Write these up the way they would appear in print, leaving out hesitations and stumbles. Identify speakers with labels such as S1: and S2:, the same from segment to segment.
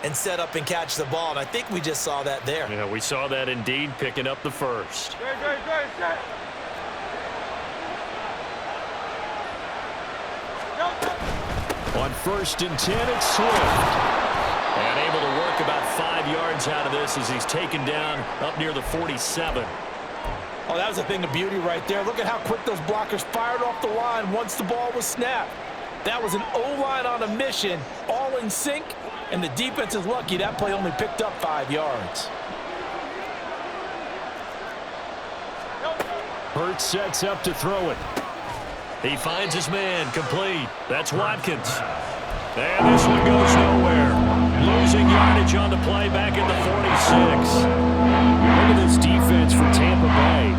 S1: and set up and catch the ball. And I think we just saw that there.
S2: Yeah, we saw that indeed, picking up the first. On 1st and 10, it's Swift. And able to work about 5 yards out of this as he's taken down up near the 47.
S1: Oh, that was a thing of beauty right there. Look at how quick those blockers fired off the line once the ball was snapped. That was an O-line on a mission, all in sync, and the defense is lucky that play only picked up 5 yards.
S2: Hurts sets up to throw it. He finds his man, complete. That's Watkins. And this one goes nowhere. Losing yardage on the play back at the 46. Look at this defense for Tampa Bay.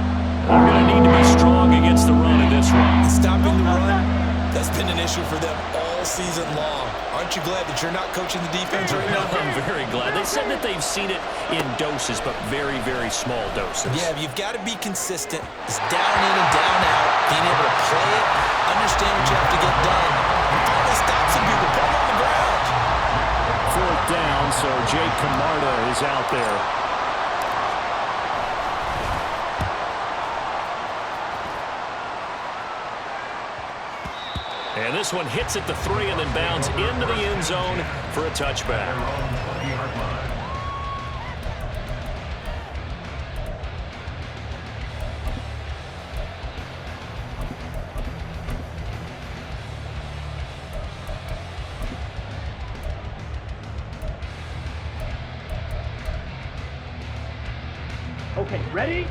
S2: They're going to need to be strong against the run in this one.
S1: Stopping the run, that's been an issue for them all season long. Aren't you glad that you're not coaching the defense right now?
S2: I'm very glad. They said that they've seen it in doses, but very, very small doses.
S1: Yeah, you've got to be consistent. It's down in and down out. Being able to play it, understand what you have to get done. And finally stop some people, put them on the ground.
S2: 4th down, so Jake Camarda is out there. And this one hits at the 3 and then bounds into the end zone for a touchback.
S3: Okay, ready?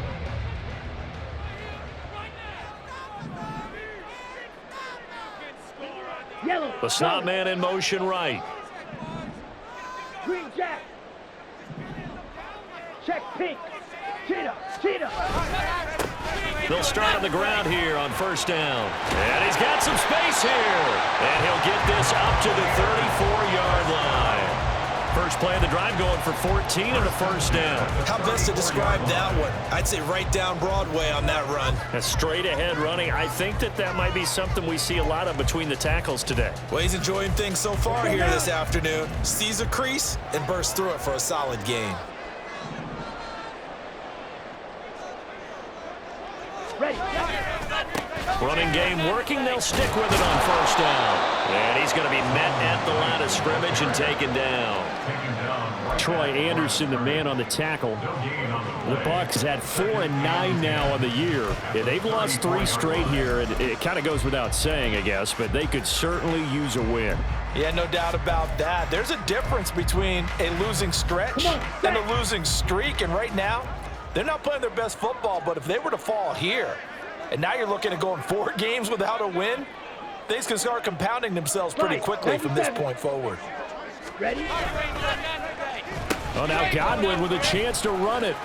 S3: Yellow.
S2: The slot man in motion right.
S3: Green jack. Check pink. Cheetah. Cheetah.
S2: They'll start on the ground here on 1st down. And he's got some space here. And he'll get this up to the 34-yard line. First play of the drive going for 14 and a 1st down.
S1: How best to describe that one? I'd say right down Broadway on that run.
S2: A straight ahead running. I think that might be something we see a lot of between the tackles today.
S1: Well, he's enjoying things so far here this afternoon. Sees a crease and bursts through it for a solid gain.
S3: Ready.
S2: Running game working. They'll stick with it on 1st down. And he's going to be met at the line of scrimmage and taken down. Troy Anderson, the man on the tackle. The Bucs had 4-9 now on the year. Yeah, they've lost 3 straight here, and it kind of goes without saying, I guess, but they could certainly use a win.
S1: Yeah, no doubt about that. There's a difference between a losing stretch and a losing streak, and right now, they're not playing their best football, but if they were to fall here, and now you're looking at going 4 games without a win, things can start compounding themselves pretty quickly from this point forward.
S3: Ready?
S2: Oh, now Godwin with a chance to run it.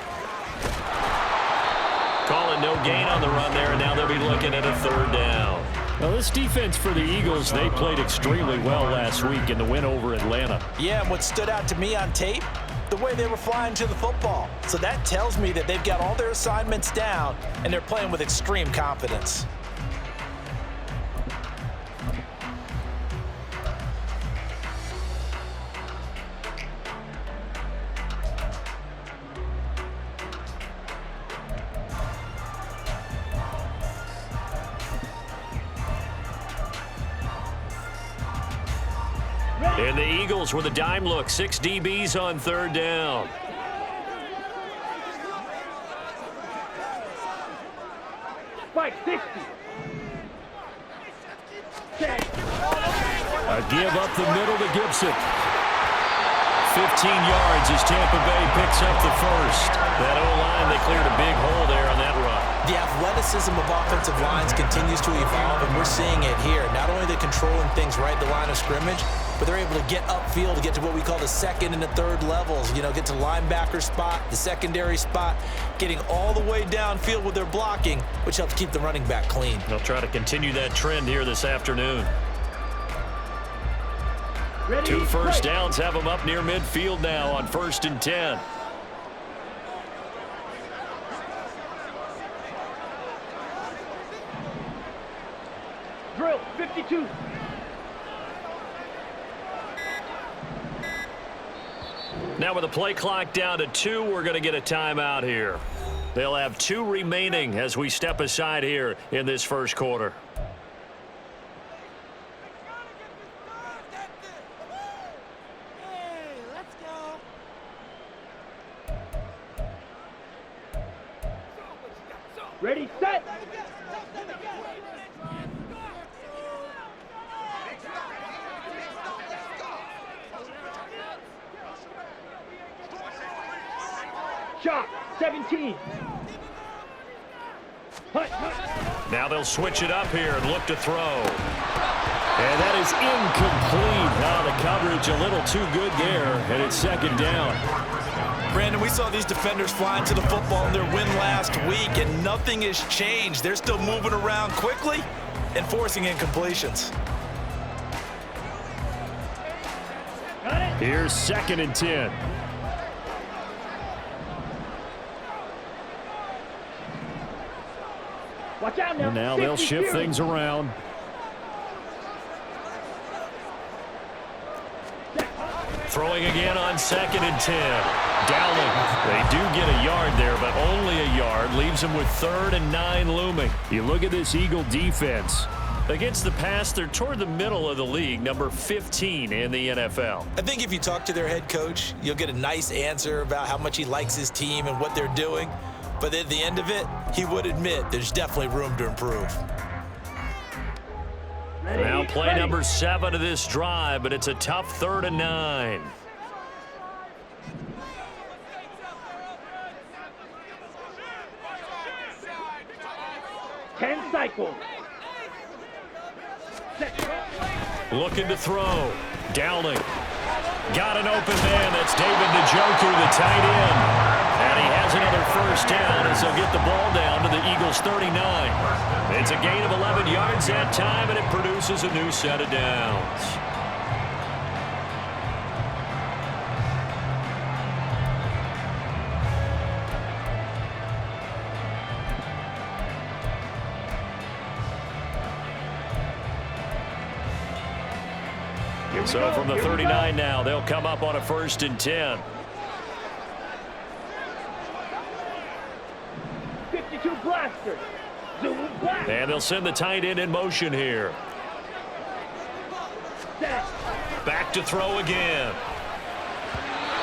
S2: Calling no gain on the run there, and now they'll be looking at a 3rd down. Well, this defense for the Eagles, they played extremely well last week in the win over Atlanta.
S1: Yeah, and what stood out to me on tape, the way they were flying to the football. So that tells me that they've got all their assignments down, and they're playing with extreme confidence.
S2: And the Eagles with a dime look, 6 DBs on 3rd down.
S3: Spike 60.
S2: A give up the middle to Gibson. 15 yards as Tampa Bay picks up the first. That O-line, they cleared a big hole there on that run.
S1: The athleticism of offensive lines continues to evolve, and we're seeing it here. Not only are they controlling things right at the line of scrimmage, but they're able to get upfield to get to what we call the 2nd and the 3rd levels. You know, get to the linebacker spot, the secondary spot, getting all the way downfield with their blocking, which helps keep the running back clean.
S2: They'll try to continue that trend here this afternoon.
S3: Ready,
S2: 2 first downs have them up near midfield now on 1st and 10.
S3: Drill 52.
S2: Now with the play clock down to 2, we're going to get a timeout here. They'll have 2 remaining as we step aside here in this first quarter.
S3: Ready, set. Shot, 17.
S2: Now they'll switch it up here and look to throw. And that is incomplete. Now the coverage a little too good there, and it's second down.
S1: Brandon, we saw these defenders flying to the football in their win last week, and nothing has changed. They're still moving around quickly and forcing incompletions.
S2: Here's 2nd and 10.
S3: Watch out now.
S2: And now they'll shift things around. Throwing again on 2nd and 10. Dowling. They do get a yard there, but only a yard. Leaves them with 3rd and 9 looming. You look at this Eagle defense. Against the pass, they're toward the middle of the league, number 15 in the NFL.
S1: I think if you talk to their head coach, you'll get a nice answer about how much he likes his team and what they're doing. But at the end of it, he would admit there's definitely room to improve.
S2: Now play number 7 of this drive, but it's a tough 3rd and 9.
S3: Cycles.
S2: Looking to throw. Dowling. Got an open man. That's David Njoku, the tight end. And he has another first down as they'll get the ball down to the Eagles' 39. It's a gain of 11 yards that time, and it produces a new set of downs. So from the 39 now, they'll come up on a 1st and 10.
S3: 52 blaster.
S2: And they'll send the tight end in motion here. Back to throw again.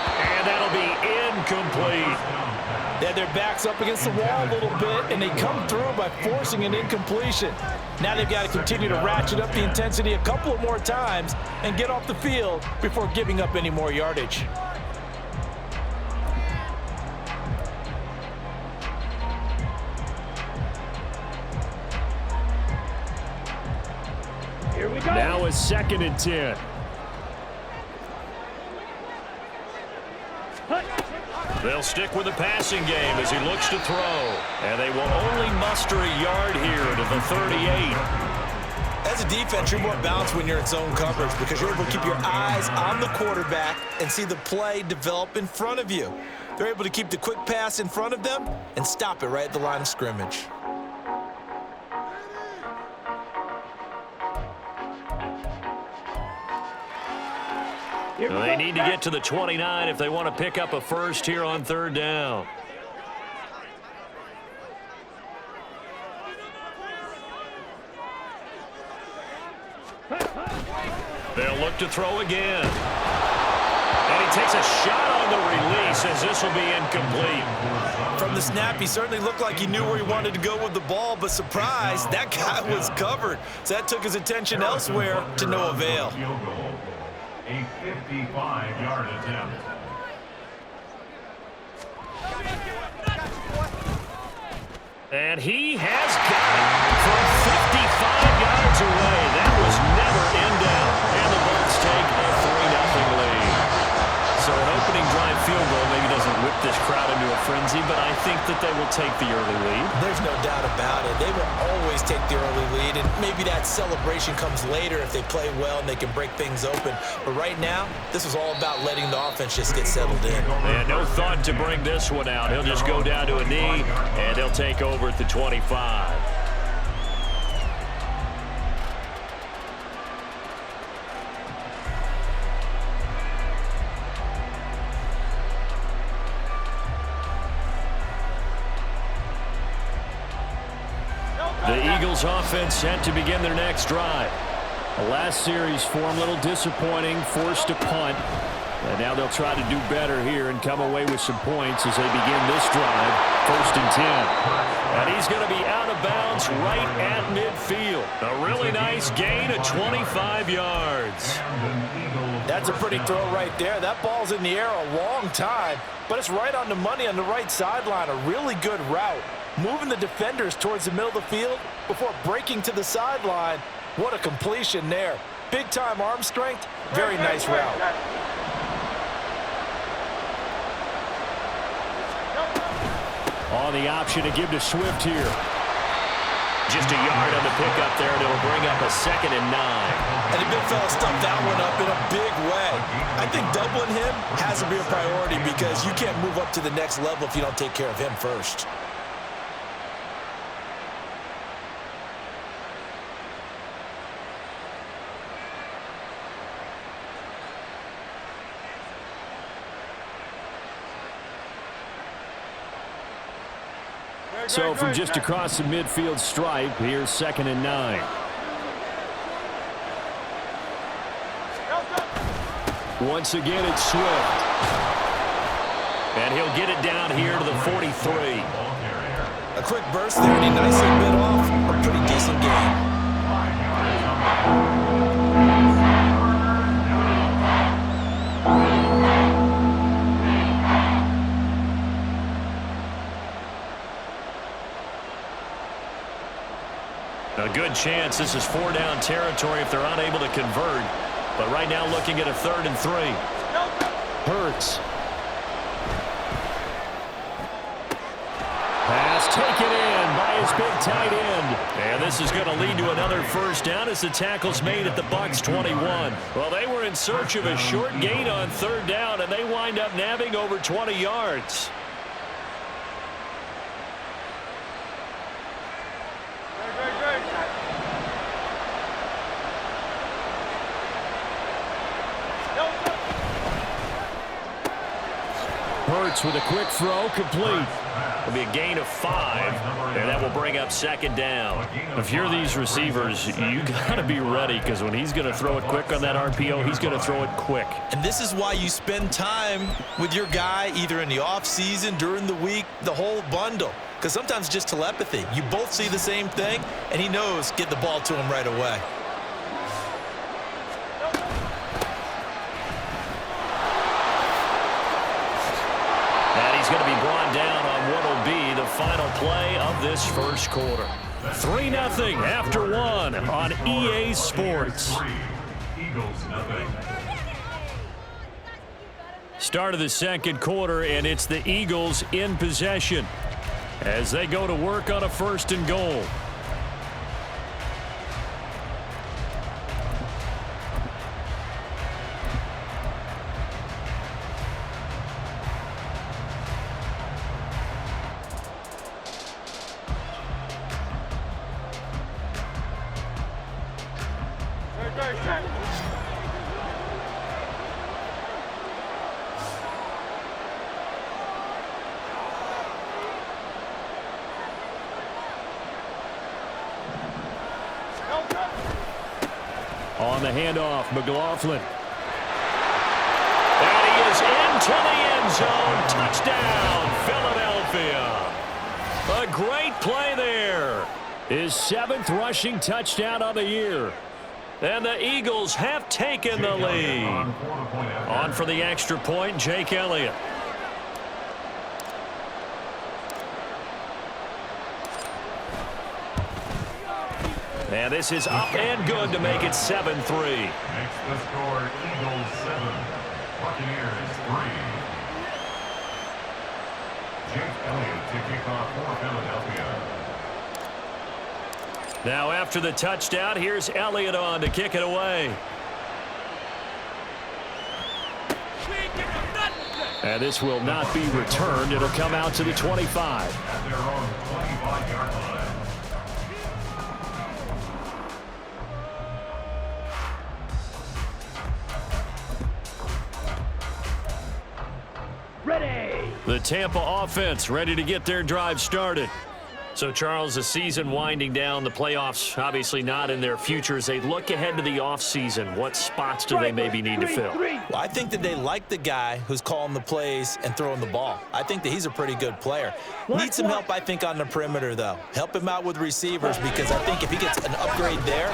S2: And that'll be incomplete.
S1: They had their backs up against the wall a little bit, and they come through by forcing an incompletion. Now they've got to continue to ratchet up the intensity a couple of more times and get off the field before giving up any more yardage.
S3: Here we go.
S2: Now a 2nd and 10. They'll stick with the passing game as he looks to throw. And they will only muster a yard here to the 38.
S1: As a defense, you're more balanced when you're in zone coverage because you're able to keep your eyes on the quarterback and see the play develop in front of you. They're able to keep the quick pass in front of them and stop it right at the line of scrimmage.
S2: Well, they need to get to the 29 if they want to pick up a first here on 3rd down. They'll look to throw again. And he takes a shot on the release as this will be incomplete.
S1: From the snap, he certainly looked like he knew where he wanted to go with the ball, but surprise, that guy was covered. So that took his attention elsewhere to no avail.
S4: A 55-yard attempt.
S2: And he has got it from 55 yards away. That was never in doubt. And the Bucs take a 3-0 lead. So an opening drive field goal maybe doesn't whip this crowd into a frenzy, but I think that they will take the early lead.
S1: There's no doubt about it. They will always take the early lead, and maybe that celebration comes later if they play well and they can break things open. But right now, this is all about letting the offense just get settled in.
S2: And no thought to bring this one out. He'll just go down to a knee, and they'll take over at the 25. The Eagles offense set to begin their next drive. The last series for them a little disappointing, forced to punt. And now they'll try to do better here and come away with some points as they begin this drive, 1st and 10. And he's going to be out of bounds right at midfield. A really nice gain of 25 yards.
S1: That's a pretty throw right there. That ball's in the air a long time, but it's right on the money on the right sideline. A really good route. Moving the defenders towards the middle of the field before breaking to the sideline. What a completion there. Big-time arm strength. Very nice route.
S2: On the option to give to Swift here. Just a yard on the pickup there, and it'll bring up a 2nd and 9.
S1: And the big fella stuffed that one up in a big way. I think doubling him has to be a priority because you can't move up to the next level if you don't take care of him first.
S2: So from just across the midfield stripe, here's 2nd and 9. Once again, it's Swift. And he'll get it down here to the 43.
S1: A quick burst there, and he nicely bit off a pretty decent game.
S2: A good chance this is 4-down territory if they're unable to convert. But right now looking at a 3rd and 3. Hurts. Pass taken in by his big tight end. And this is going to lead to another 1st down as the tackle's made at the Bucs 21. Well, they were in search of a short gain on 3rd down, and they wind up nabbing over 20 yards. Hurts with a quick throw, complete. It'll be a gain of 5, and that will bring up 2nd down. If you're these receivers, you got to be ready because when he's going to throw it quick on that RPO, he's going to throw it quick.
S1: And this is why you spend time with your guy either in the offseason, during the week, the whole bundle. Because sometimes just telepathy. You both see the same thing, and he knows get the ball to him right away.
S2: He's going to be brought down on what will be the final play of this 1st quarter. 3-0 after 1 on EA Sports. Start of the 2nd quarter, and it's the Eagles in possession as they go to work on a 1st and goal. On the handoff, McLaughlin. And he is into the end zone. Touchdown, Philadelphia. A great play there. His 7th rushing touchdown of the year. And the Eagles have taken the lead. On for the extra point, Jake Elliott. And this is up and good to make it 7-3.
S4: Makes the score Eagles 7, Buccaneers 3. Jake Elliott to kick off for Philadelphia.
S2: Now after the touchdown, here's Elliott on to kick it away. And this will not be returned. It'll come out to the 25.
S4: At their own 25-yard line.
S3: Ready.
S2: The Tampa offense ready to get their drive started. So, Charles, the season winding down, the playoffs obviously not in their future. As they look ahead to the offseason, what spots do they maybe need to fill?
S1: Well, I think that they like the guy who's calling the plays and throwing the ball. I think that he's a pretty good player. Needs some help, I think, on the perimeter, though. Help him out with receivers, because I think if he gets an upgrade there,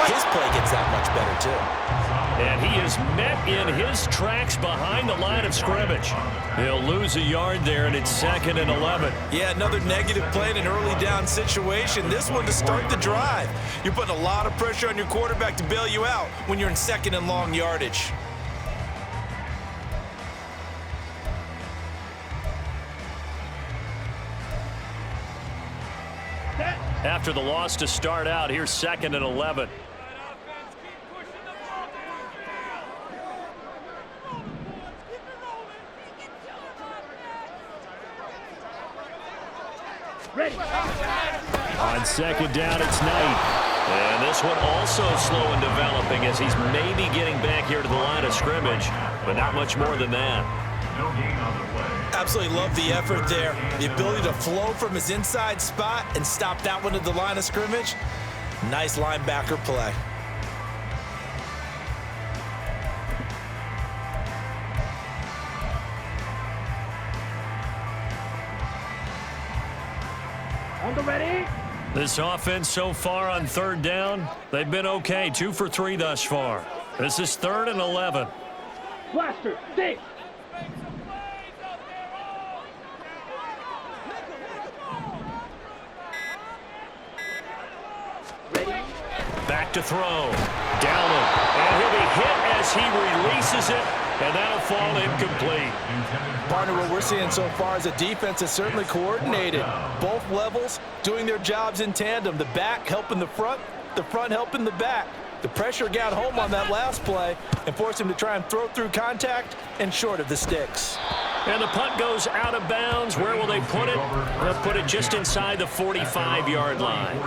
S1: his play gets that much better, too.
S2: And he is met in his tracks behind the line of scrimmage. He'll lose a yard there, and it's 2nd and 11.
S1: Yeah, another negative play in an early down situation. This one to start the drive. You're putting a lot of pressure on your quarterback to bail you out when you're in 2nd and long yardage.
S2: After the loss to start out, here's 2nd and 11.
S3: Ready.
S2: On 2nd down, it's Knight. And this one also slow in developing as he's maybe getting back here to the line of scrimmage, but not much more than that.
S4: No gain on the play.
S1: Absolutely love the effort there. The ability to flow from his inside spot and stop that one at the line of scrimmage. Nice linebacker play.
S3: On the ready.
S2: This offense so far on 3rd down, they've been okay. 2 for 3 thus far. This is 3rd and 11.
S3: Blaster. Stay.
S2: Back to throw. Down him. And he'll be hit as he releases it, and that'll fall incomplete.
S1: Partner, what we're seeing so far is a defense that's certainly coordinated. Both levels doing their jobs in tandem. The back helping the front helping the back. The pressure got home on that last play and forced him to try and throw through contact and short of the sticks.
S2: And the punt goes out of bounds. Where will they put it? They'll put it just inside the 45-yard line.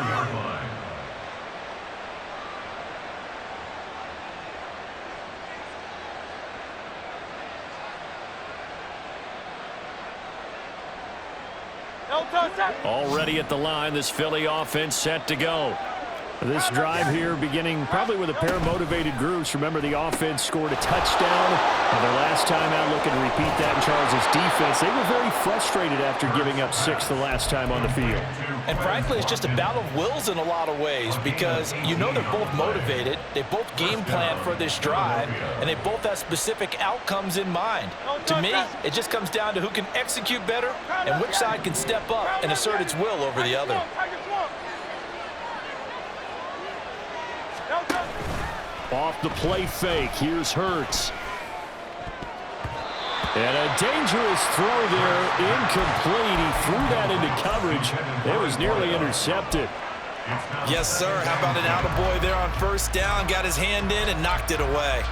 S2: Already at the line, this Philly offense set to go. This drive here beginning probably with a pair of motivated groups. Remember, the offense scored a touchdown. And their last time out, looking to repeat that in Charles' defense. They were very frustrated after giving up 6 the last time on the field.
S1: And frankly, it's just a battle of wills in a lot of ways, because you know they're both motivated. They both game plan for this drive, and they both have specific outcomes in mind. To me, it just comes down to who can execute better and which side can step up and assert its will over the other.
S2: Off the play fake, here's Hurts. And a dangerous throw there, incomplete. He threw that into coverage. It was nearly intercepted.
S1: Yes, sir. How about an attaboy there on 1st down? Got his hand in and knocked it away.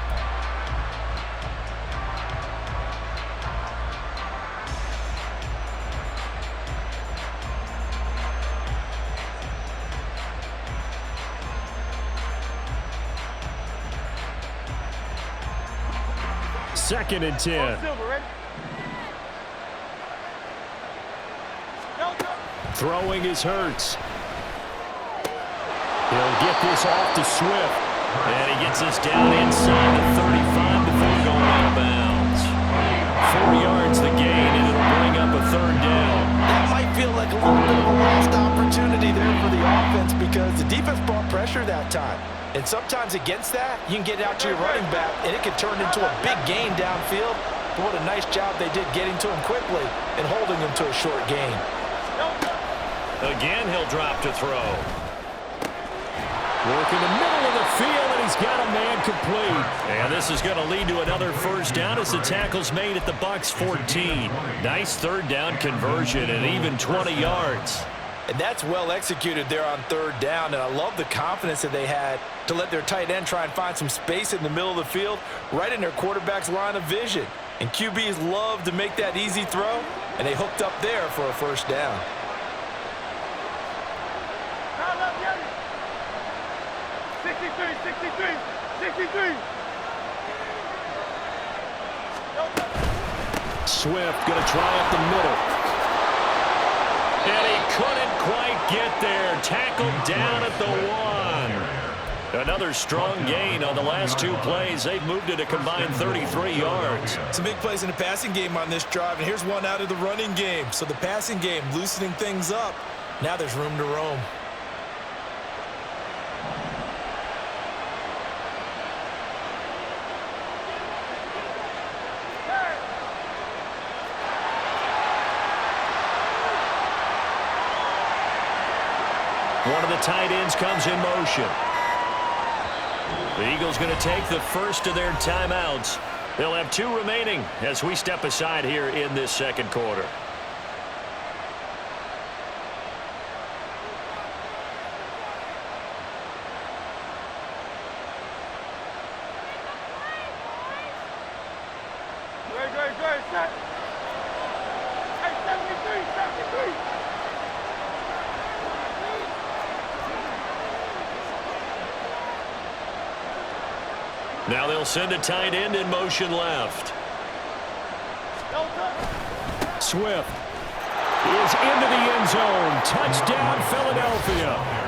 S2: Second and 10. Throwing is Hurts. He'll get this off to Swift. And he gets this down inside the 35 before going out of bounds. 4 yards the gain, and it'll bring up a 3rd down.
S1: That might feel like a little bit of a lost opportunity there for the offense, because the defense brought pressure that time. And sometimes against that, you can get out to your running back, and it can turn into a big gain downfield. But what a nice job they did getting to him quickly and holding him to a short gain.
S2: Again, he'll drop to throw. Work in the middle of the field, and he's got a man complete. And this is going to lead to another 1st down as the tackle's made at the Bucs 14. Nice 3rd down conversion and even 20 yards.
S1: And that's well executed there on 3rd down, and I love the confidence that they had to let their tight end try and find some space in the middle of the field, right in their quarterback's line of vision. And QBs love to make that easy throw, and they hooked up there for a 1st down.
S2: Swift going to try up the middle. And he couldn't quite get there. Tackled down at the 1. Another strong gain on the last 2 plays. They've moved it a combined 33 yards.
S1: Some big plays in the passing game on this drive, and here's one out of the running game. So the passing game loosening things up. Now there's room to roam.
S2: One of the tight ends comes in motion. The Eagles going to take the first of their timeouts. They'll have 2 remaining as we step aside here in this second quarter.
S3: Set. Hey, 73.
S2: Now they'll send a tight end in motion left. Swift is into the end zone. Touchdown, Philadelphia.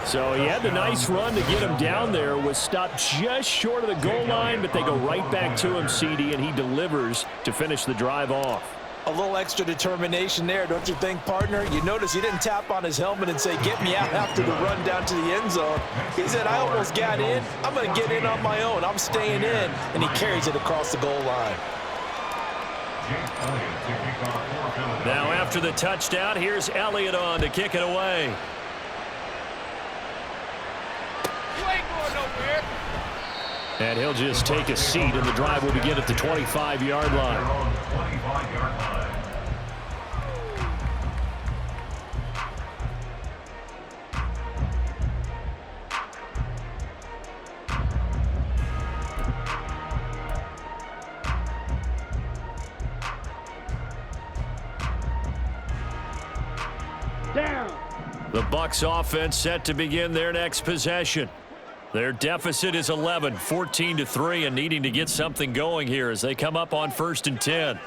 S2: So he had the nice run to get him down there. Was stopped just short of the goal line, but they go right back to him, CD, and he delivers to finish the drive off.
S1: A little extra determination there, don't you think, partner? You notice he didn't tap on his helmet and say, get me out after the run down to the end zone. He said, I almost got in. I'm going to get in on my own. I'm staying in. And he carries it across the goal line.
S2: Now after the touchdown, here's Elliott on to kick it away.
S3: You ain't going nowhere.
S2: And he'll just take a seat, and the drive will begin at the 25-yard line.
S3: Down.
S2: The Bucs offense set to begin their next possession. Their deficit is 11, 14-3, and needing to get something going here as they come up on 1st and 10.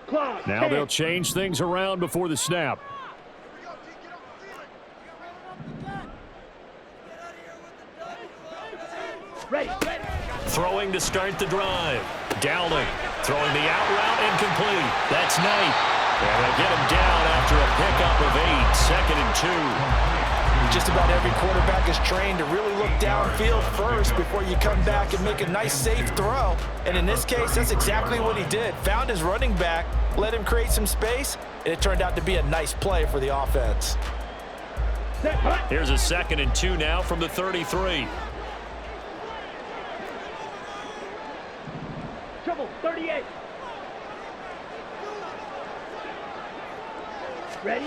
S3: Clock.
S2: Now they'll change things around before the snap.
S3: Ready.
S2: Throwing to start the drive. Dowling throwing the out route incomplete. That's Knight. And they'll get him down after a pickup of 8, 2nd and 2.
S1: Just about every quarterback is trained to really look downfield first before you come back and make a nice, safe throw. And in this case, that's exactly what he did. Found his running back, let him create some space, and it turned out to be a nice play for the offense.
S2: Here's a 2nd and 2 now from the 33.
S3: Trouble. 38. Ready?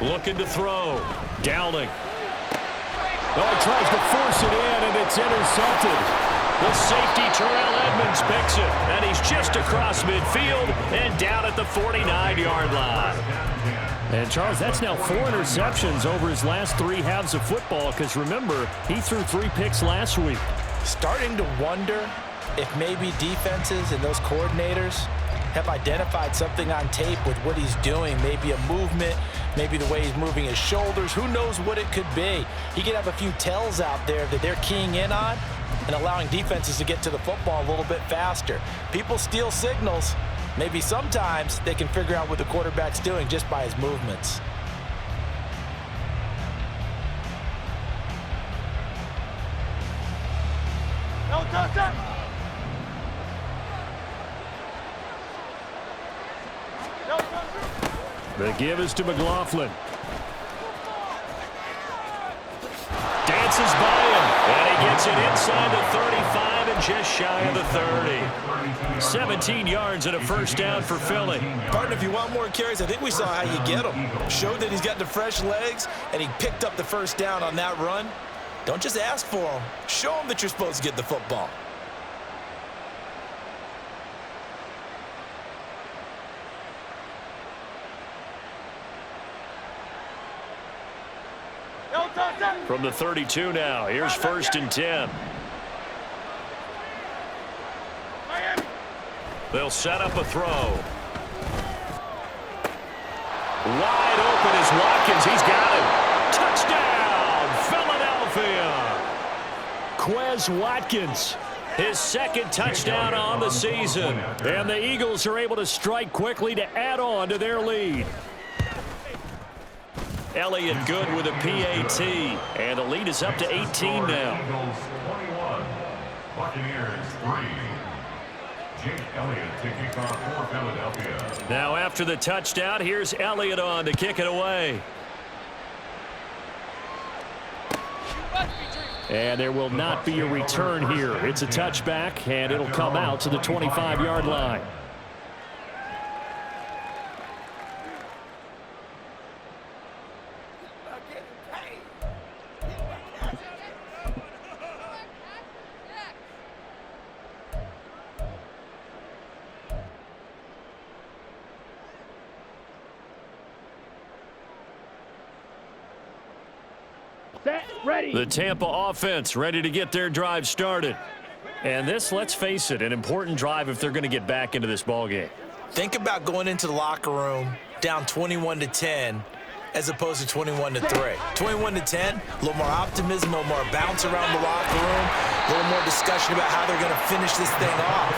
S2: Looking to throw. Dowling. Oh, he tries to force it in, and it's intercepted. The safety, Terrell Edmonds, picks it, and he's just across midfield and down at the 49-yard line. And, Charles, that's now 4 interceptions over his last 3 halves of football, because, remember, he threw 3 picks last week.
S1: Starting to wonder if maybe defenses and those coordinators have identified something on tape with what he's doing. Maybe a movement, maybe the way he's moving his shoulders. Who knows what it could be? He could have a few tells out there that they're keying in on and allowing defenses to get to the football a little bit faster. People steal signals. Maybe sometimes they can figure out what the quarterback's doing just by his movements.
S3: No touch.
S2: The give is to McLaughlin. Dances by him, and he gets it inside the 35 and just shy of the 30. 17 yards and a first down for Philly.
S1: Partner, if you want more carries, I think we saw how you get them. Showed that he's got the fresh legs, and he picked up the first down on that run. Don't just ask for them. Show them that you're supposed to get the football.
S2: From the 32 now, here's 1st and 10. They'll set up a throw. Wide open is Watkins. He's got him. Touchdown, Philadelphia. Quez Watkins, his second touchdown on the season. And the Eagles are able to strike quickly to add on to their lead. Elliott good with a PAT. And the lead is up to 18 now.
S4: Eagles 21, Buccaneers 3. Jake Elliott to kick off for Philadelphia.
S2: Now after the touchdown, here's Elliott on to kick it away. And there will not be a return here. It's a touchback, and it'll come out to the 25-yard line.
S3: Set, ready.
S2: The Tampa offense ready to get their drive started. And this, let's face it, an important drive if they're going to get back into this ballgame.
S1: Think about going into the locker room down 21-10 as opposed to 21-3. 21-10, a little more optimism, a little more bounce around the locker room, a little more discussion about how they're going to finish this thing off.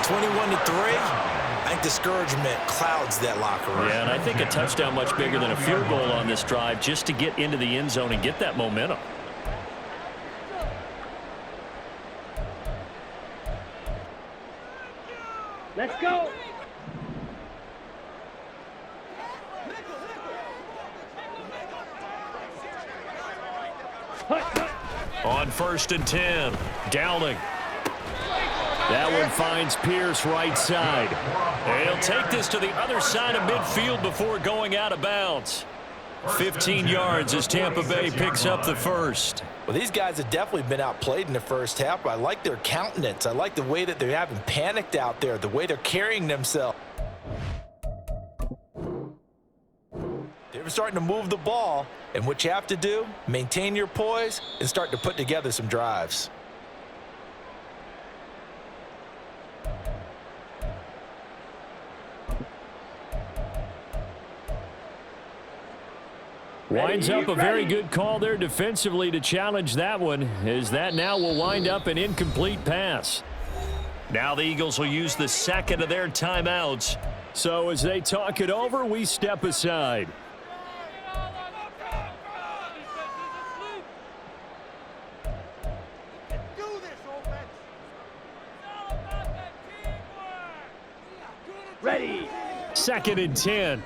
S1: 21-3. I think discouragement clouds that locker room.
S2: Yeah, and I think a touchdown much bigger than a field goal on this drive just to get into the end zone and get that momentum.
S3: Let's go.
S2: On 1st and 10, Dowling. That one finds Pierce right side. He'll take this to the other side of midfield before going out of bounds. 15 yards as Tampa Bay picks up the first.
S1: Well, these guys have definitely been outplayed in the first half, but I like their countenance. I like the way that they haven't panicked out there, the way they're carrying themselves. They're starting to move the ball, and what you have to do, maintain your poise and start to put together some drives.
S2: Winds up a very good call there defensively to challenge that one, as that now will wind up an incomplete pass. Now the Eagles will use the second of their timeouts. So as they talk it over, we step aside.
S3: Ready.
S2: 2nd and 10.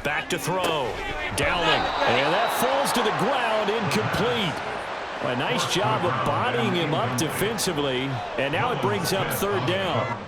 S2: Back to throw. Dowling. And that falls to the ground, incomplete. A nice job of bodying him up defensively. And now it brings up 3rd down.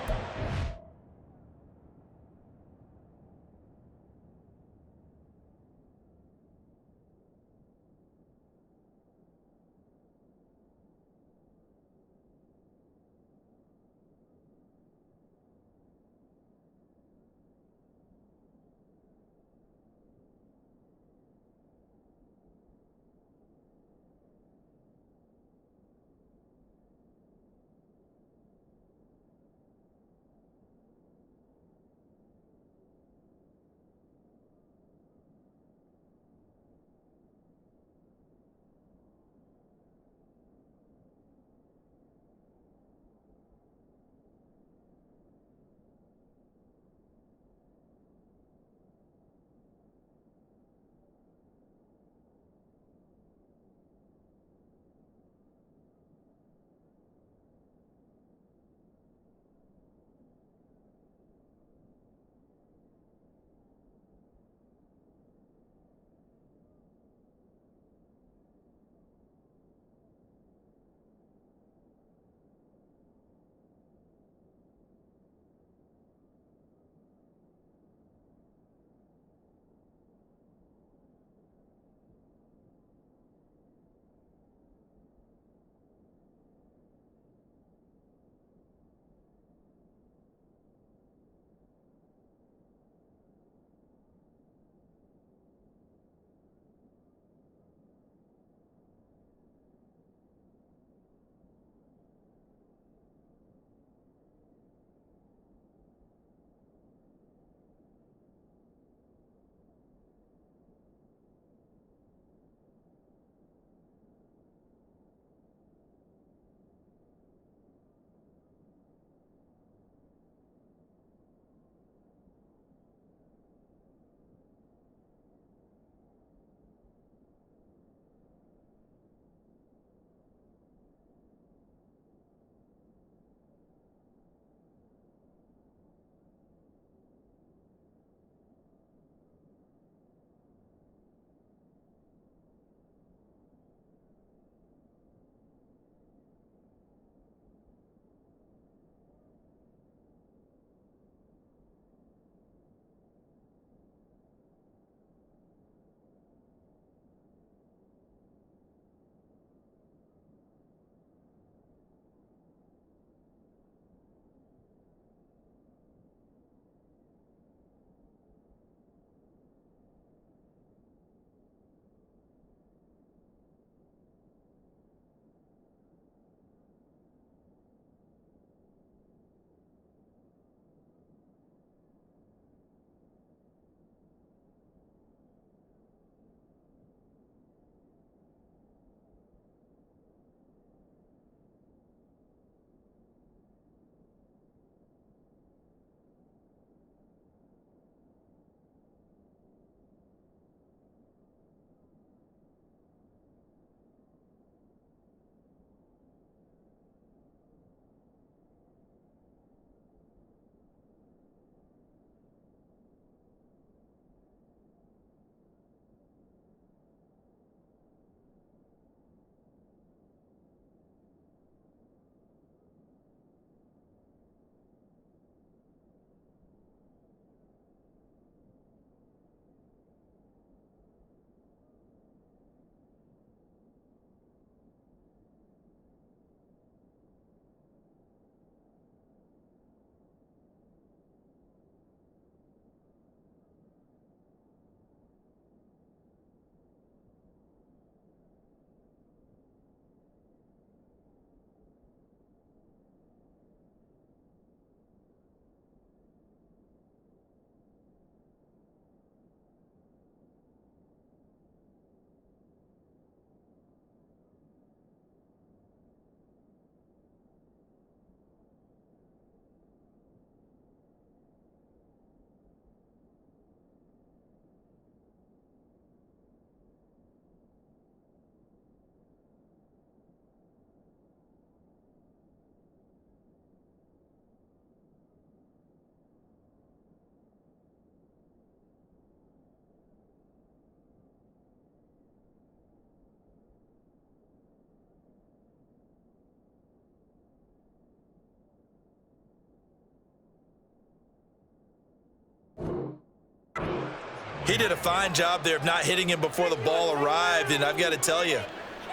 S1: He did a fine job there of not hitting him before the ball arrived, and I've got to tell you,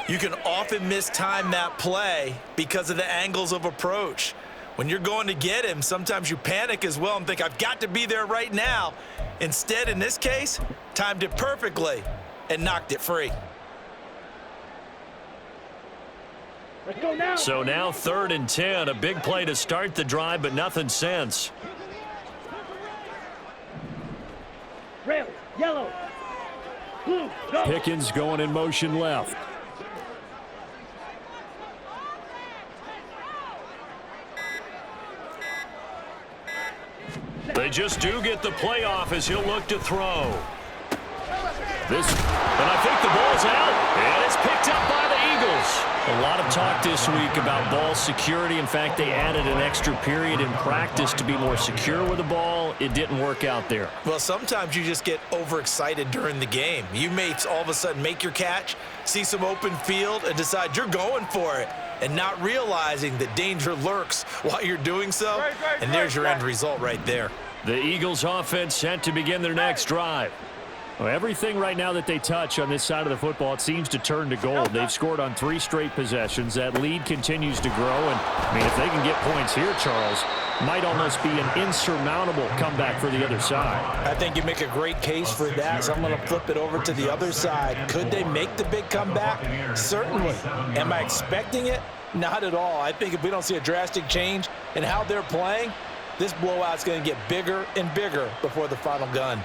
S1: you can often mistime that play because of the angles of approach. When you're going to get him, sometimes you panic as well and think, I've got to be there right now. Instead, in this case, timed it perfectly and knocked it free.
S3: Let's go now.
S2: So now 3rd and 10, a big play to start the drive, but nothing since.
S3: Red, yellow, blue, go.
S2: Pickens going in motion left. They just do get the playoff as he'll look to throw. And I think the ball's out, and it's picked up by the Eagles. A lot of talk this week about ball security. In fact, they added an extra period in practice to be more secure with the ball. It didn't work out there.
S1: Well, sometimes you just get overexcited during the game. You may all of a sudden make your catch, see some open field, and decide you're going for it, and not realizing that danger lurks while you're doing so. And there's your end result right there.
S2: The Eagles offense set to begin their next drive. Well, everything right now that they touch on this side of the football, it seems to turn to gold. They've scored on 3 straight possessions. That lead continues to grow. And, I mean, if they can get points here, Charles, might almost be an insurmountable comeback for the other side.
S1: I think you make a great case for that, so I'm going to flip it over to the other side. Could they make the big comeback? Certainly. Am I expecting it? Not at all. I think if we don't see a drastic change in how they're playing, this blowout's going to get bigger and bigger before the final gun.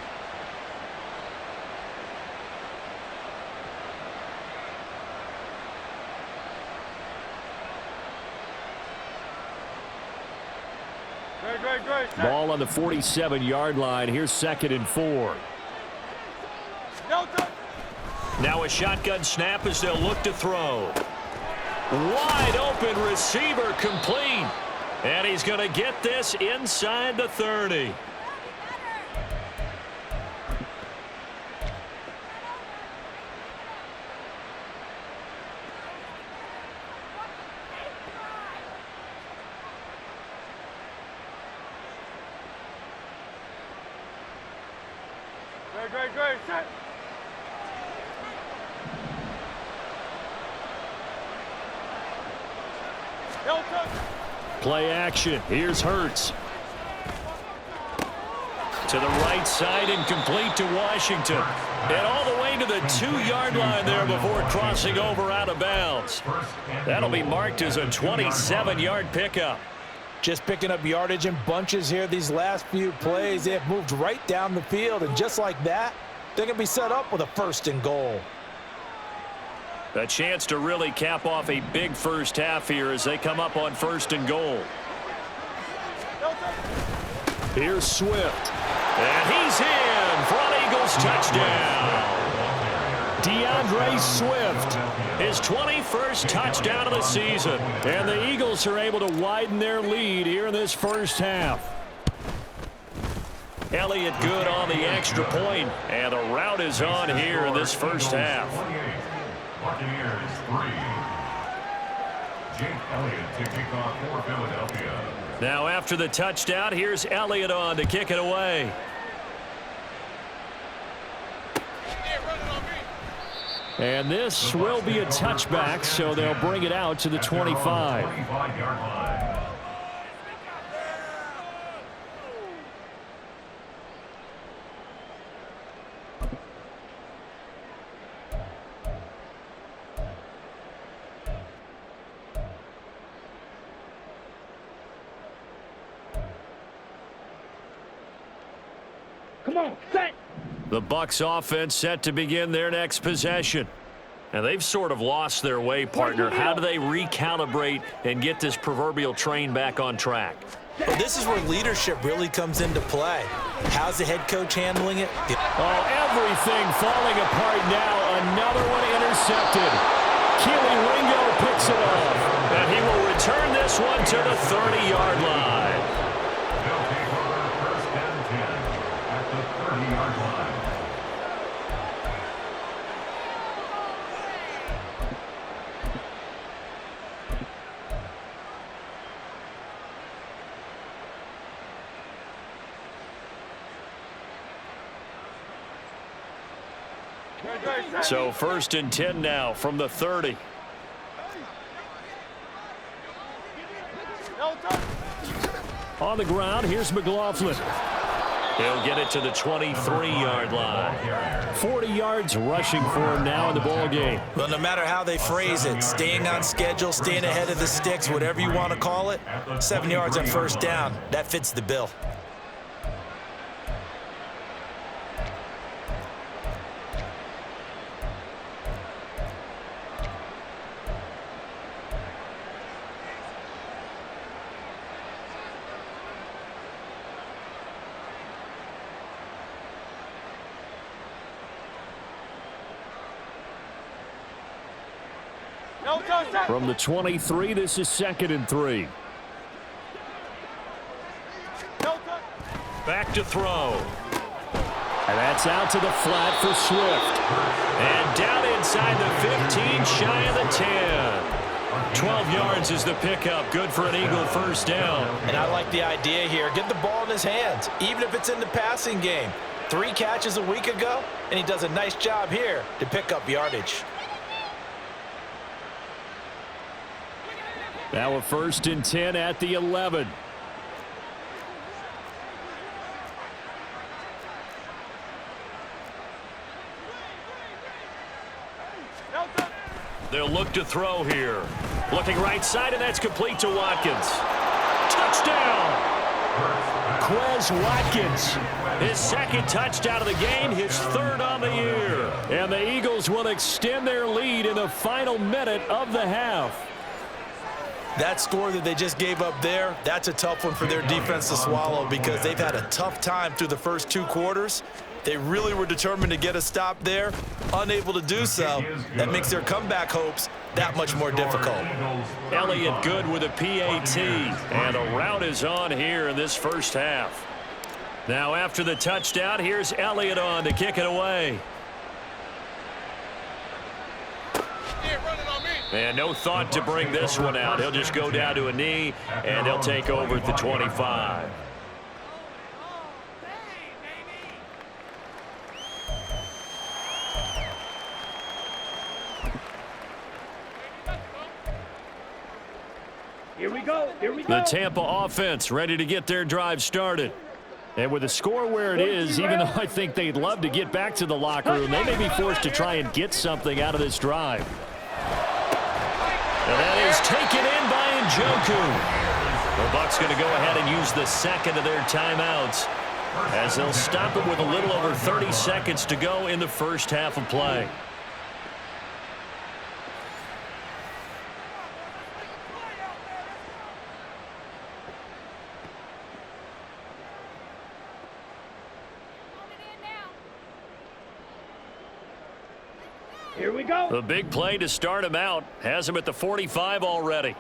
S2: Ball on the 47-yard line. Here's 2nd and 4. Now a shotgun snap as they'll look to throw. Wide open receiver complete. And he's going to get this inside the 30.
S3: Great, set.
S2: Play action. Here's Hurts. To the right side and complete to Washington. And all the way to the 2-yard line there before crossing over out of bounds. That'll be marked as a 27-yard pickup.
S1: Just picking up yardage in bunches here these last few plays. They have moved right down the field, and just like that, they're going to be set up with a 1st and goal.
S2: A chance to really cap off a big first half here as they come up on 1st and goal. Here's Swift. And he's in for an Eagles touchdown. DeAndre Swift, his 21st touchdown of the season. And the Eagles are able to widen their lead here in this first half. Elliott good on the extra point, and the route is on here in this first half.
S4: Buccaneers 3. Jake Elliott to kick off for Philadelphia.
S2: Now after the touchdown, here's Elliott on to kick it away. And this will be a touchback, so they'll bring it out to the 25.
S4: 25-yard line.
S3: Come on, set.
S2: The Bucs offense set to begin their next possession. And they've sort of lost their way, partner. How do they recalibrate and get this proverbial train back on track?
S1: Well, this is where leadership really comes into play. How's the head coach handling it?
S2: Oh, everything falling apart now. Another one intercepted. Keely Ringo picks it off. And he will return this one to the 30-yard line.
S4: They'll take over 1st and 10 at the 30-yard line.
S2: So 1st and 10 now from the 30. On the ground, here's McLaughlin. He'll get it to the 23-yard line. 40 yards rushing for him now in the ball game.
S1: Well, no matter how they phrase it, staying on schedule, staying ahead of the sticks, whatever you want to call it, 7 yards on 1st down, that fits the bill.
S2: From the 23, this is 2nd and 3. Back to throw. And that's out to the flat for Swift. And down inside the 15, shy of the 10. 12 yards is the pickup. Good for an Eagle 1st down.
S1: And I like the idea here. Get the ball in his hands, even if it's in the passing game. 3 catches a week ago, and he does a nice job here to pick up yardage.
S2: Now a 1st and 10 at the 11. They'll look to throw here. Looking right side, and that's complete to Watkins. Touchdown! Quez Watkins. His 2nd touchdown of the game, his 3rd on the year. And the Eagles will extend their lead in the final minute of the half.
S1: That score that they just gave up there, that's a tough one for their defense to swallow because they've had a tough time through the first 2 quarters. They really were determined to get a stop there, unable to do so. That makes their comeback hopes that much more difficult.
S2: Elliott good with a PAT, and a rout is on here in this 1st half. Now after the touchdown, here's Elliott on to kick it away. And no thought to bring this one out. He'll just go down to a knee, and they'll take over at the 25.
S3: Here we go. Here we go.
S2: The Tampa offense ready to get their drive started. And with the score where it is, even though I think they'd love to get back to the locker room, they may be forced to try and get something out of this drive. And that is taken in by Njoku. The Bucs going to go ahead and use the 2nd of their timeouts as they'll stop it with a little over 30 seconds to go in the 1st half of play.
S3: Here we go.
S2: The big play to start him out has him at the 45 already.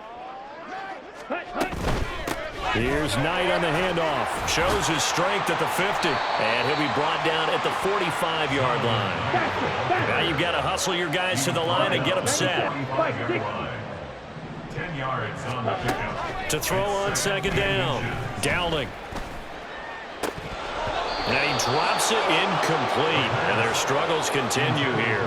S2: Here's Knight on the handoff. Shows his strength at the 50. And he'll be brought down at the 45-yard line. Now you've got to hustle your guys to the line and get them set.
S4: 10 yards on the pickup.
S2: To throw on 2nd down. Dowling. And he drops it incomplete. And their struggles continue here.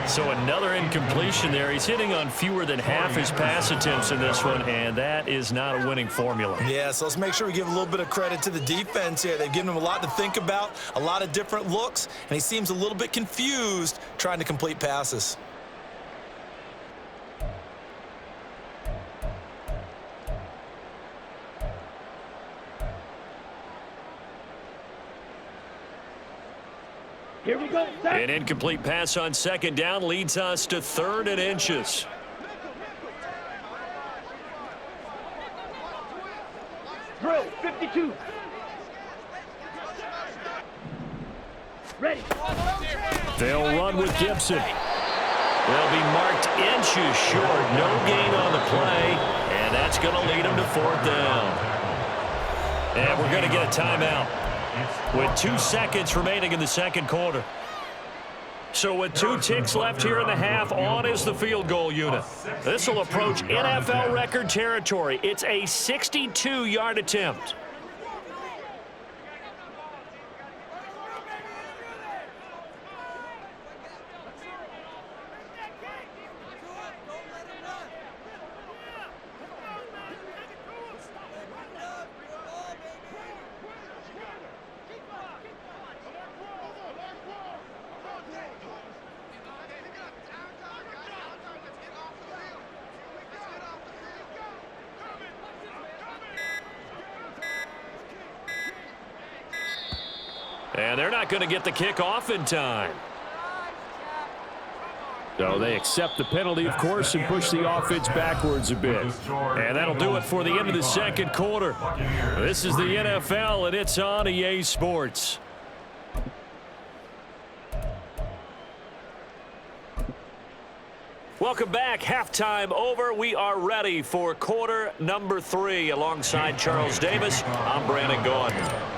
S2: So another incompletion there. He's hitting on fewer than half his pass attempts in this one, and that is not a winning formula.
S1: Yeah, so let's make sure we give a little bit of credit to the defense here. They've given him a lot to think about, a lot of different looks, and he seems a little bit confused trying to complete passes.
S3: Here we go.
S2: An incomplete pass on 2nd down leads us to 3rd and inches.
S3: Drill 52. Ready.
S2: They'll run with Gibson. They'll be marked inches short. No gain on the play, and that's going to lead them to 4th down. And we're going to get a timeout with 2 seconds remaining in the 2nd quarter. So with 2 ticks left here in the half, on is the field goal unit. This will approach NFL record territory. It's a 62-yard attempt. And they're not going to get the kick off in time. So they accept the penalty, of course, and push the offense backwards a bit. And that'll do it for the end of the second quarter. This is the NFL, and it's on EA Sports. Welcome back. Halftime over. We are ready for quarter number 3. Alongside Charles Davis, I'm Brandon Gaudin.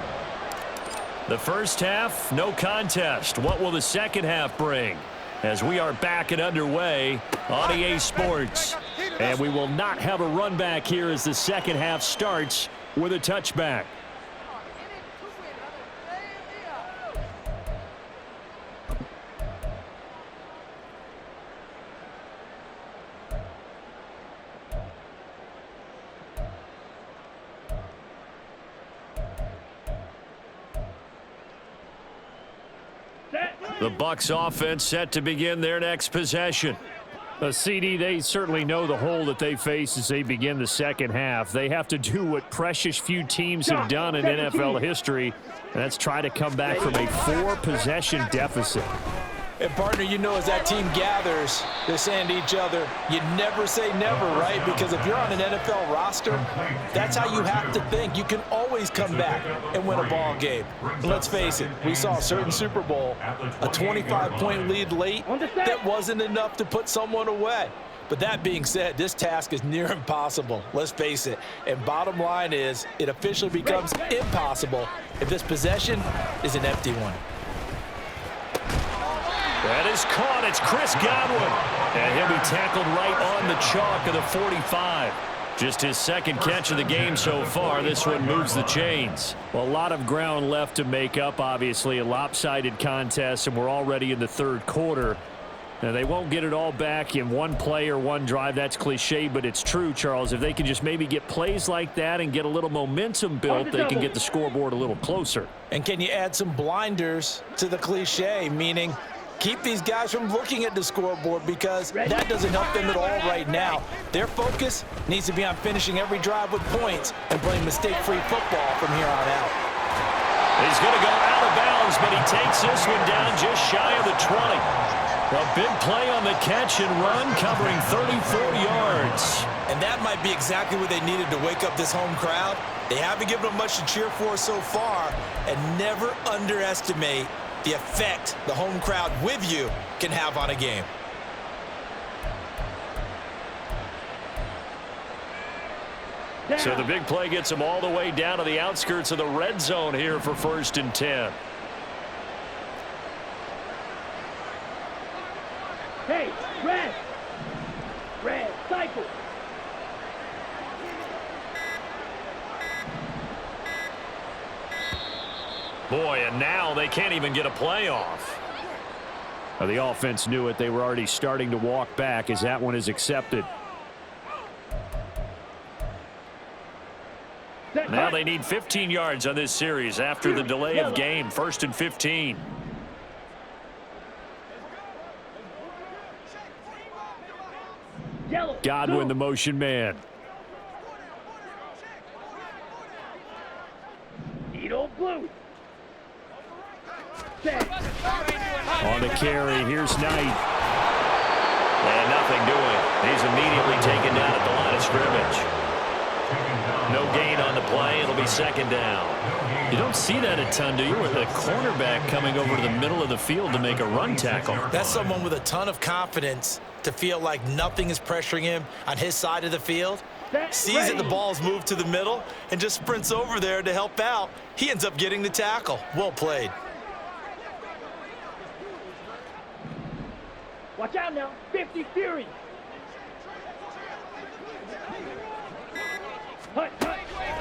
S2: The first half, no contest. What will the second half bring? As we are back and underway on EA Sports. And we will not have a run back here as the second half starts with a touchback. The Bucs offense set to begin their next possession. CD, they certainly know the hole that they face as they begin the second half. They have to do what precious few teams have done in NFL history, and that's try to come back from a 4-possession deficit.
S1: And, partner, you know, as that team gathers, they're saying to each other, you never say never, right? Because if you're on an NFL roster, that's how you have to think. You can always come back and win a ball game. And let's face it, we saw a certain Super Bowl, a 25-point lead late that wasn't enough to put someone away. But that being said, this task is near impossible. Let's face it. And bottom line is, it officially becomes impossible if this possession is an empty one.
S2: That is caught. It's Chris Godwin. And he'll be tackled right on the chalk of the 45. Just his second catch of the game so far. This one moves the chains. Well, a lot of ground left to make up, obviously. A lopsided contest, and we're already in the third quarter. Now, they won't get it all back in one play or one drive. That's cliche, but it's true, Charles. If they can just maybe get plays like that and get a little momentum built, they can get the scoreboard a little closer.
S1: And can you add some blinders to the cliche, meaning keep these guys from looking at the scoreboard, because that doesn't help them at all right now. Their focus needs to be on finishing every drive with points and playing mistake-free football from here on out.
S2: He's going to go out of bounds, but he takes this one down just shy of the 20. A big play on the catch and run, covering 34 yards.
S1: And that might be exactly what they needed to wake up this home crowd. They haven't given them much to cheer for so far, and never underestimate the effect the home crowd with you can have on a game.
S2: So the big play gets them all the way down to the outskirts of the red zone here for 1st and 10.
S3: Hey, red! Red, cycle!
S2: Boy, and now they can't even get a play off. Now, the offense knew it. They were already starting to walk back as that one is accepted. Now they need 15 yards on this series after the delay of game. 1st and 15. Godwin, the motion man.
S3: Needle blue.
S2: On the carry, here's Knight. And nothing doing. He's immediately taken down at the line of scrimmage. No gain on the play. It'll be 2nd down. You don't see that a ton, do you? With a cornerback coming over to the middle of the field to make a run tackle.
S1: That's someone with a ton of confidence to feel like nothing is pressuring him on his side of the field. Sees that the ball's moved to the middle and just sprints over there to help out. He ends up getting the tackle. Well played.
S3: Watch out now. 50 Fury.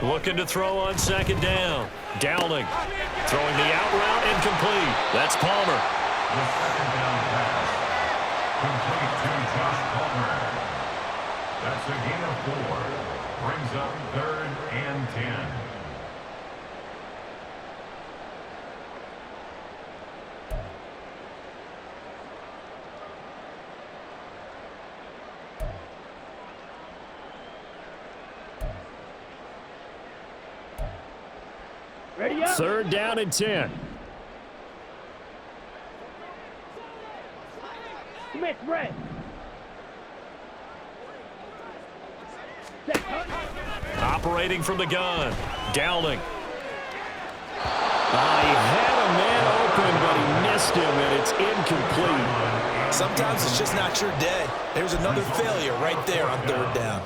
S2: Looking to throw on 2nd down. Dowling throwing the out route incomplete. That's Palmer.
S4: The 2nd down pass. Complete to Josh Palmer. That's a gain of 4. Brings up 3rd and 10.
S3: Ready up.
S2: 3rd down and 10.
S3: Commit red. Set, huh?
S2: Operating from the gun. Dowling. He had a man open, but he missed him, and it's incomplete.
S1: Sometimes it's just not your day. There's another failure right there on third down.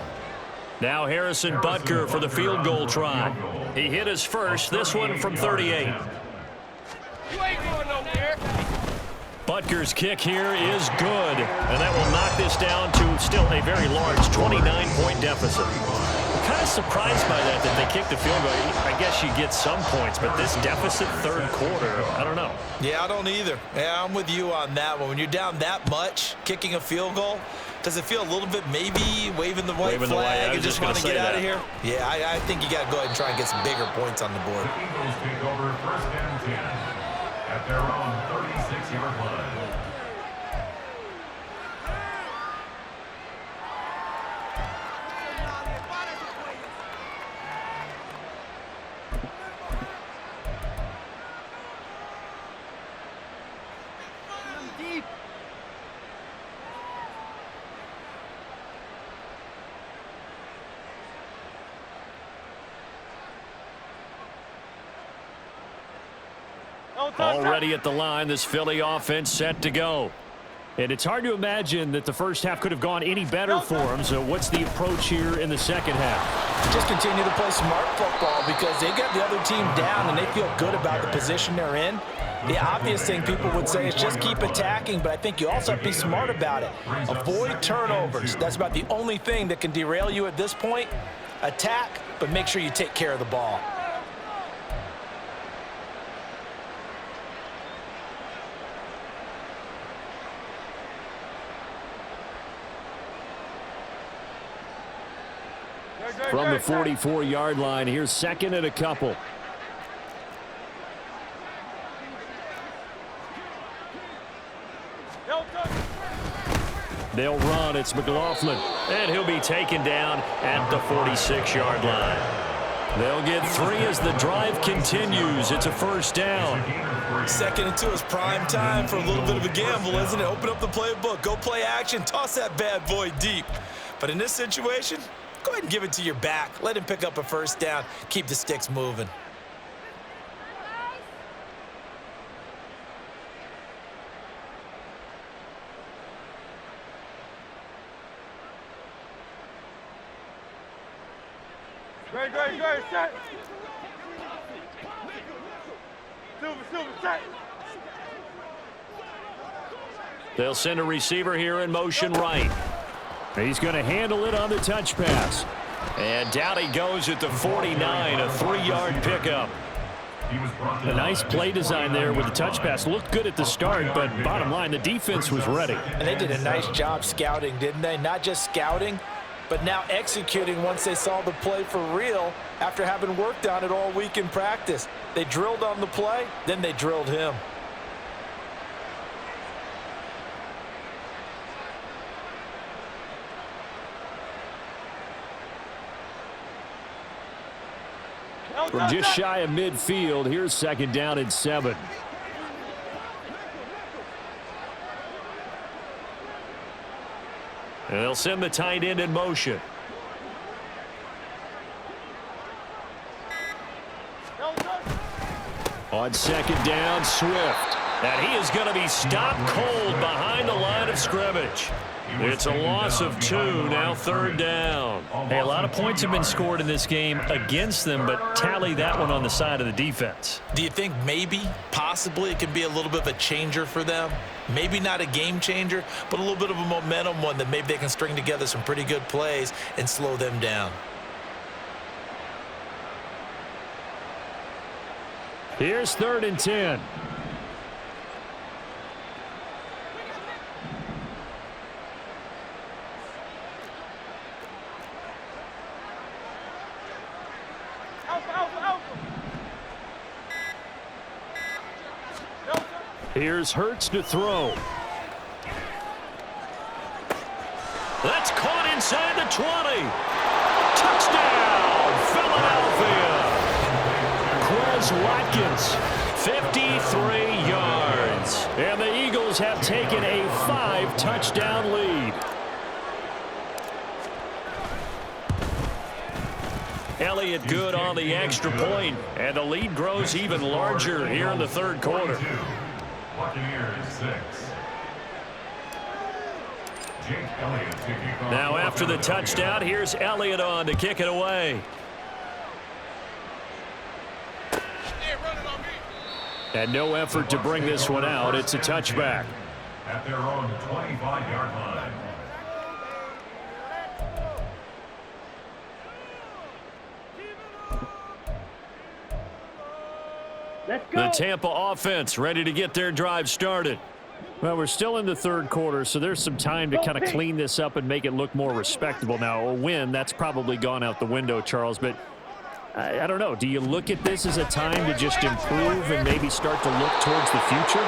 S2: Now Harrison Butker for the field goal try. He hit his first, this one from 38.
S3: You ain't going nowhere.
S2: Butker's kick here is good, and that will knock this down to still a very large 29-point deficit. I'm kind of surprised by that they kicked the field goal. I guess you get some points, but this deficit third quarter, I don't know.
S1: Yeah, I don't either. Yeah, I'm with you on that one. When you're down that much, kicking a field goal, does it feel a little bit maybe waving the white flag and just want to get out of here? Yeah, I think you got to go ahead and try and get some bigger points on the board.
S4: The Eagles take over first and 10 at their own 36-yard line.
S2: Already at the line, this Philly offense set to go. And it's hard to imagine that the first half could have gone any better for them. So what's the approach here in the second half?
S1: Just continue to play smart football because they got the other team down and they feel good about the position they're in. The obvious thing people would say is just keep attacking, but I think you also have to be smart about it. Avoid turnovers. That's about the only thing that can derail you at this point. Attack, but make sure you take care of the ball.
S2: From the 44-yard line, here's second and a couple. They'll run. It's McLaughlin. And he'll be taken down at the 46-yard line. They'll get 3 as the drive continues. It's a first down.
S1: Second and 2 is prime time for a little bit of a gamble, isn't it? Open up the playbook. Go play action. Toss that bad boy deep. But in this situation, go ahead and give it to your back. Let him pick up a first down. Keep the sticks moving.
S3: Great, set. Silver, set.
S2: They'll send a receiver here in motion right. He's going to handle it on the touch pass. And down he goes at the 49, a 3-yard pickup. A nice play design there with the touch pass. Looked good at the start, but bottom line, the defense was ready.
S1: And they did a nice job scouting, didn't they? Not just scouting, but now executing once they saw the play for real after having worked on it all week in practice. They drilled on the play, then they drilled him.
S2: From just shy of midfield, here's second down and 7. And they'll send the tight end in motion. On second down, Swift. And he is going to be stopped cold behind the line of scrimmage. It's a loss of 2, now third down. Hey, a lot of points have been scored in this game against them, but tally that one on the side of the defense.
S1: Do you think maybe, possibly, it could be a little bit of a changer for them? Maybe not a game changer, but a little bit of a momentum one that maybe they can string together some pretty good plays and slow them down.
S2: Here's third and 10. Here's Hurts to throw. That's caught inside the 20. Touchdown, Philadelphia. is Watkins. 53 yards. And the Eagles have taken a 5-touchdown lead. Elliott good on the extra point, and the lead grows even larger here in the third quarter.
S4: Buccaneers 6.
S2: Now after the touchdown, here's Elliott on to kick it away. And no effort to bring this one out. It's a touchback.
S4: At their own 25-yard line.
S2: The Tampa offense ready to get their drive started. Well, we're still in the third quarter, so there's some time to kind of clean this up and make it look more respectable. Now, a win, that's probably gone out the window, Charles, but I don't know. Do you look at this as a time to just improve and maybe start to look towards the future?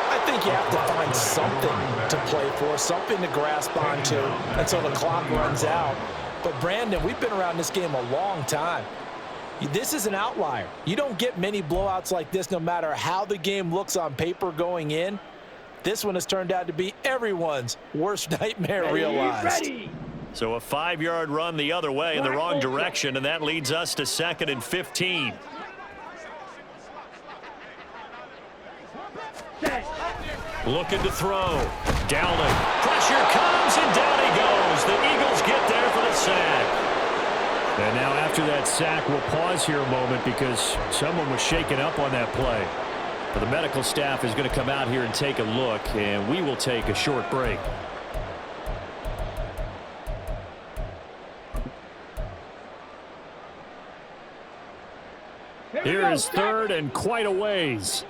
S1: I think you have to find something to play for, something to grasp onto until the clock runs out. But, Brandon, we've been around this game a long time. This is an outlier. You don't get many blowouts like this no matter how the game looks on paper going in. This one has turned out to be everyone's worst nightmare realized.
S2: So a 5-yard run the other way in the wrong direction, and that leads us to 2nd and 15. Looking to throw. Downing. Pressure comes, and down he goes. The Eagles get there for the sack. And now after that sack, we'll pause here a moment because someone was shaken up on that play. But the medical staff is going to come out here and take a look, and we will take a short break. Here is 3rd and quite a ways.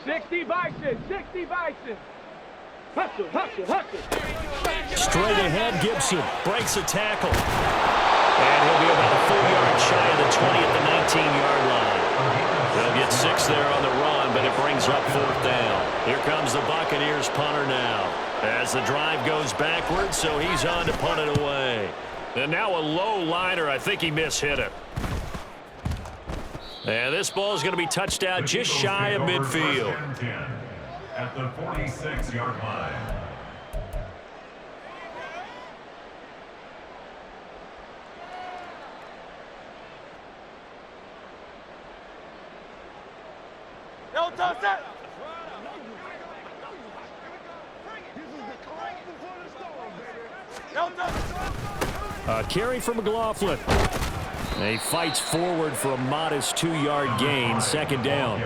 S3: Sixty Bison. Hustle.
S2: Straight ahead, Gibson breaks a tackle. And he'll be about a full yard shy of the 20 at the 19-yard line. They'll get 6 there on the run, but it brings up 4th down. Here comes the Buccaneers punter now. As the drive goes backwards, so he's on to punt it away. And now a low liner. I think he mishit it. And this ball is going to be touched out just shy of midfield.
S4: At the 46-yard line.
S2: A carry from McLaughlin. He fights forward for a modest 2-yard gain, 2nd down.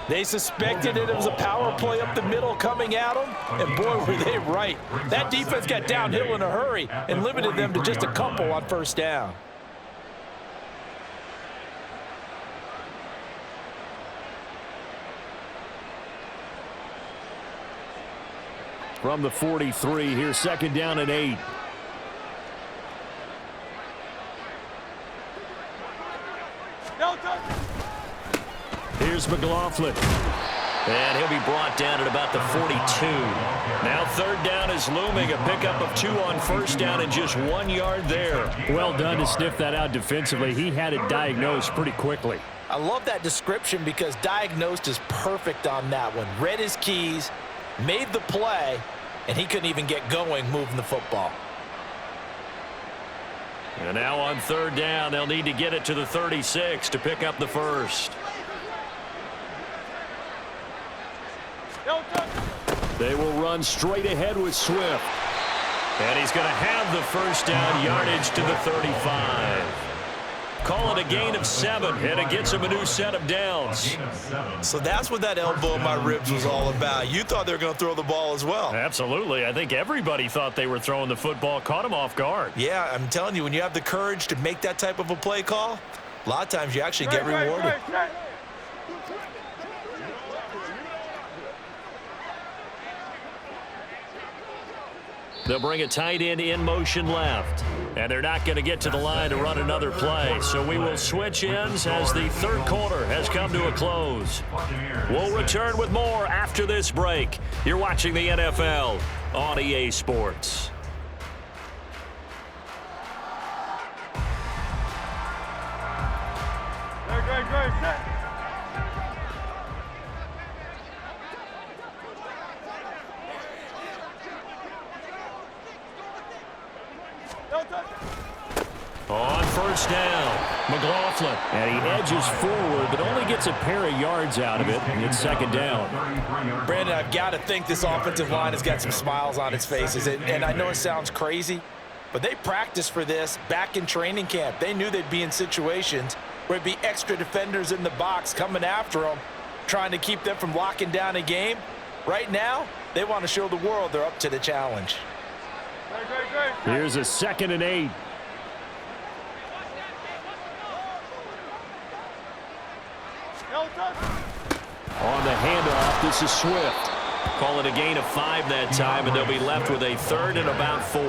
S1: They suspected it was a power play up the middle coming at them, and boy, were they right. That defense got downhill in a hurry and limited them to just a couple on 1st down.
S2: From the 43, here's 2nd down and 8. Here's McLaughlin. And he'll be brought down at about the 42. Now 3rd down is looming. A pickup of 2 on 1st down and just 1 yard there. Well done to sniff that out defensively. He had it diagnosed pretty quickly.
S1: I love that description because diagnosed is perfect on that one. Read his keys, made the play, and he couldn't even get going moving the football.
S2: And now on 3rd down, they'll need to get it to the 36 to pick up the 1st. They will run straight ahead with Swift. And he's going to have the 1st down yardage to the 35. Call it a gain of 7, and it gets him a new set of downs.
S1: So that's what that elbow in my ribs was all about. You thought they were going to throw the ball as well.
S2: Absolutely. I think everybody thought they were throwing the football, caught him off guard.
S1: Yeah, I'm telling you, when you have the courage to make that type of a play call, a lot of times you actually get rewarded.
S2: They'll bring a tight end in motion left. And they're not going to get to the line to run another play. So we will switch ends as the 3rd quarter has come to a close. We'll return with more after this break. You're watching the NFL on EA Sports.
S3: Great, set.
S2: On first down, McLaughlin. And he edges forward, but only gets a pair of yards out of it. And it's second down.
S1: Brandon, I've got to think this offensive line has got some smiles on its faces. And I know it sounds crazy, but they practiced for this back in training camp. They knew they'd be in situations where there'd be extra defenders in the box coming after them, trying to keep them from locking down a game. Right now, they want to show the world they're up to the challenge.
S2: Here's a 2nd and 8. On the handoff, this is Swift.
S5: Call it a gain of 5 that time, and they'll be left with a 3rd and about 4.